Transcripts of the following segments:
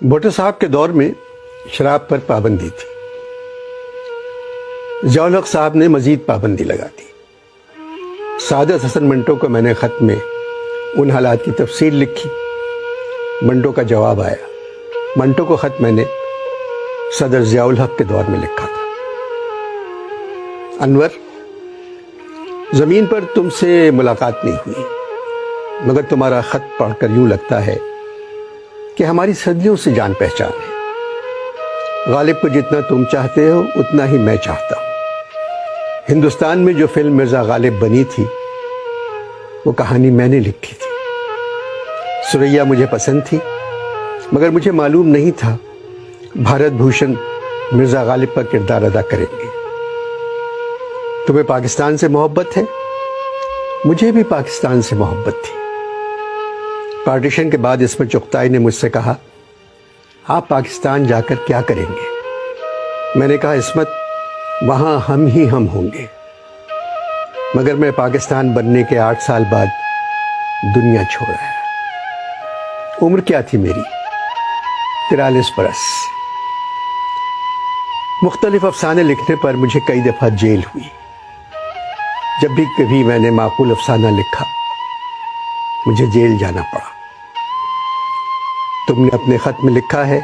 भुट्टो साहब के दौर में शराब पर पाबंदी थी। ज़ियाउल हक साहब ने मज़ीद पाबंदी लगा दी। सादत हसन मंटो को मैंने ख़त में उन हालात की तफसील लिखी। मंटो का जवाब आया। मंटो को ख़त मैंने सदर ज़ियाउल हक के दौर में लिखा था। अनवर, ज़मीन पर तुमसे मुलाकात नहीं हुई, मगर तुम्हारा ख़त पढ़कर यूँ लगता है कि हमारी सदियों से जान पहचान है। गालिब को जितना तुम चाहते हो उतना ही मैं चाहता हूँ। हिंदुस्तान में जो फिल्म मिर्ज़ा गालिब बनी थी वो कहानी मैंने लिखी थी। सुरैया मुझे पसंद थी, मगर मुझे मालूम नहीं था भारत भूषण मिर्ज़ा गालिब का किरदार अदा करेंगे। तुम्हें पाकिस्तान से मोहब्बत है, मुझे भी पाकिस्तान से मोहब्बत थी। पार्टीशन के बाद इस्मत चुगताई ने मुझसे कहा, आप पाकिस्तान जाकर क्या करेंगे? मैंने कहा, इस्मत, वहाँ हम ही हम होंगे। मगर मैं पाकिस्तान बनने के 8 साल बाद दुनिया छोड़ आया। उम्र क्या थी मेरी? 43 बरस। मुख्तलिफ अफसाने लिखने पर मुझे कई दफ़ा जेल हुई। जब भी कभी मैंने माकूल अफसाना लिखा, मुझे जेल जाना पड़ा। तुमने अपने ख़त में लिखा है,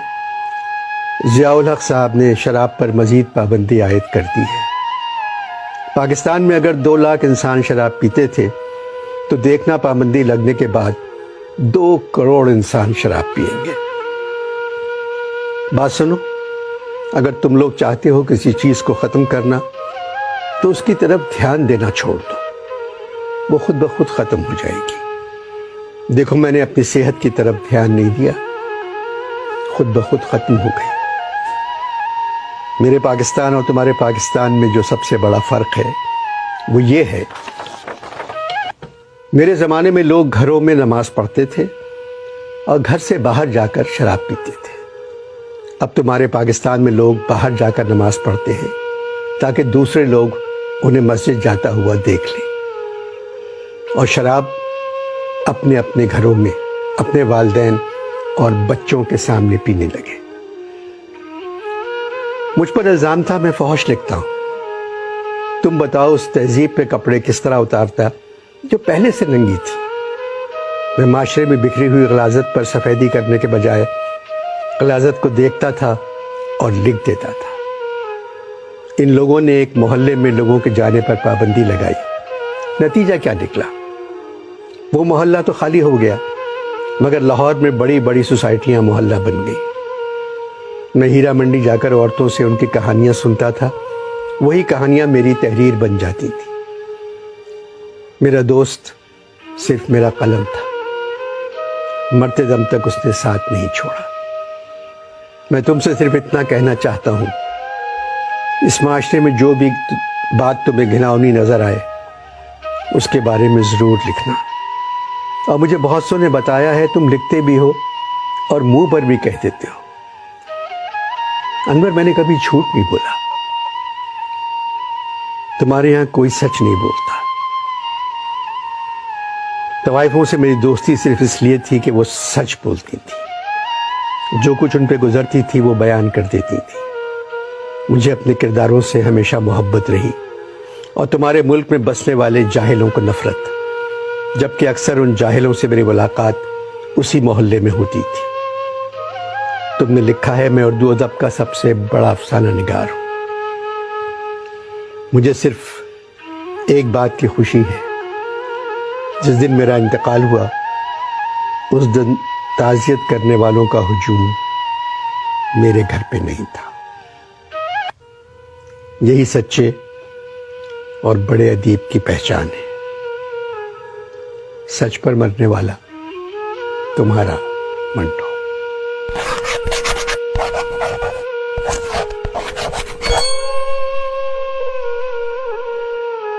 ज़ियाउल हक साहब ने शराब पर मज़ीद पाबंदी आयद कर दी है। पाकिस्तान में अगर 2 लाख इंसान शराब पीते थे तो देखना पाबंदी लगने के बाद 2 करोड़ इंसान शराब पिएंगे। बात सुनो, अगर तुम लोग चाहते हो किसी चीज़ को ख़त्म करना तो उसकी तरफ ध्यान देना छोड़ दो, वो खुद ब खुद ख़त्म हो जाएगी। देखो, मैंने अपनी सेहत की तरफ ध्यान नहीं दिया, खुद ब खुद ख़त्म हो गई। मेरे पाकिस्तान और तुम्हारे पाकिस्तान में जो सबसे बड़ा फ़र्क है वो ये है, मेरे ज़माने में लोग घरों में नमाज पढ़ते थे और घर से बाहर जाकर शराब पीते थे। अब तुम्हारे पाकिस्तान में लोग बाहर जाकर नमाज पढ़ते हैं ताकि दूसरे लोग उन्हें मस्जिद जाता हुआ देख लें, और शराब अपने अपने घरों में अपने वालिदैन और बच्चों के सामने पीने लगे। मुझ पर इल्ज़ाम था मैं फहश लिखता हूँ। तुम बताओ, उस तहजीब पे कपड़े किस तरह उतारता जो पहले से नंगी थी। मैं माशरे में बिखरी हुई गलाज़त पर सफ़ेदी करने के बजाय गलाज़त को देखता था और लिख देता था। इन लोगों ने एक मोहल्ले में लोगों के जाने पर पाबंदी लगाई। नतीजा क्या निकला? वो मोहल्ला तो खाली हो गया, मगर लाहौर में बड़ी बड़ी सोसाइटियां मोहल्ला बन गई। मैं हीरा मंडी जाकर औरतों से उनकी कहानियां सुनता था, वही कहानियां मेरी तहरीर बन जाती थी। मेरा दोस्त सिर्फ मेरा कलम था, मरते दम तक उसने साथ नहीं छोड़ा। मैं तुमसे सिर्फ इतना कहना चाहता हूँ, इस माशरे में जो भी बात तुम्हें घिनौनी नजर आए उसके बारे में ज़रूर लिखना। और मुझे बहुत सौ ने बताया है तुम लिखते भी हो और मुंह पर भी कह देते हो। अनवर, मैंने कभी झूठ नहीं बोला। तुम्हारे यहां कोई सच नहीं बोलता। तवाइफों से मेरी दोस्ती सिर्फ इसलिए थी कि वो सच बोलती थी, जो कुछ उन पे गुजरती थी वो बयान कर देती थी। मुझे अपने किरदारों से हमेशा मोहब्बत रही और तुम्हारे मुल्क में बसने वाले जाहिलों को नफरत, जबकि अक्सर उन जाहिलों से मेरी मुलाकात उसी मोहल्ले में होती थी। तुमने लिखा है, मैं उर्दू अदब का सबसे बड़ा अफसाना निगार हूं। मुझे सिर्फ एक बात की खुशी है, जिस दिन मेरा इंतकाल हुआ उस दिन ताज़ियत करने वालों का हुजूम मेरे घर पे नहीं था। यही सच्चे और बड़े अदीब की पहचान है। सच पर मरने वाला तुम्हारा मंटो।